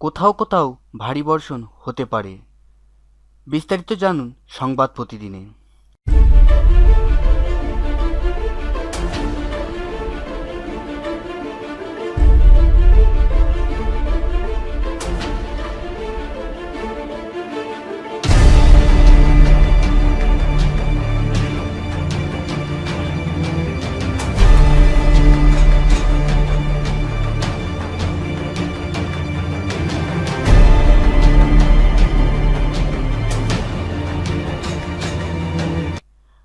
কোথাও কোথাও ভারী বর্ষণ হতে পারে। বিস্তারিত জানুন সংবাদ প্রতিদিনে।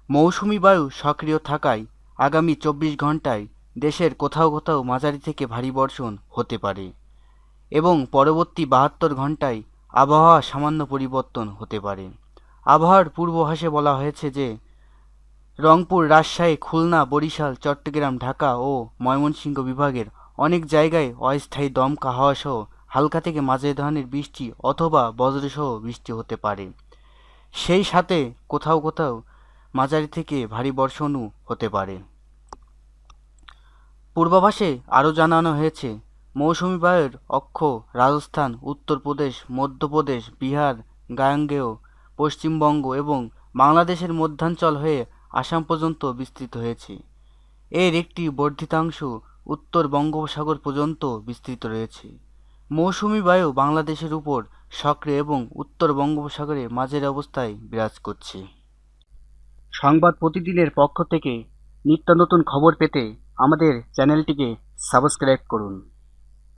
মৌসুমি বায়ু সক্রিয় থাকায় আগামী 24 ঘন্টায় দেশের কোথাও কোথাও মাঝারি থেকে ভারী বর্ষণ হতে পারে এবং পরবর্তী 72 ঘন্টায় আবহাওয়া সামান্য পরিবর্তন হতে পারে। আবহাওয়ার পূর্বাভাসে বলা হয়েছে যে রংপুর, রাজশাহী, খুলনা, বরিশাল, চট্টগ্রাম, ঢাকা ও ময়মনসিংহ বিভাগের অনেক জায়গায় অস্থায়ী দমকা হাওয়া সহ হালকা থেকে মাঝারি ধরনের বৃষ্টি অথবা বজ্রসহ বৃষ্টি হতে পারে। সেই সাথে কোথাও কোথাও মাঝারি থেকে ভারী বর্ষণও হতে পারে। পূর্বাভাসে আরও জানানো হয়েছে, মৌসুমি বায়ুর অক্ষ রাজস্থান, উত্তরপ্রদেশ, মধ্যপ্রদেশ, বিহার, গাঙ্গেয় পশ্চিমবঙ্গ এবং বাংলাদেশের মধ্যাঞ্চল হয়ে আসাম পর্যন্ত বিস্তৃত হয়েছে। এর একটি বর্ধিতাংশ উত্তর বঙ্গোপসাগর পর্যন্ত বিস্তৃত রয়েছে। মৌসুমি বায়ু বাংলাদেশের উপর সক্রিয় এবং উত্তর বঙ্গোপসাগরে মাঝের অবস্থায় বিরাজ করছে। সংবাদ প্রতিদিনের পক্ষ থেকে নিত্য নতুন খবর পেতে আমাদের চ্যানেলটিকে সাবস্ক্রাইব করুন।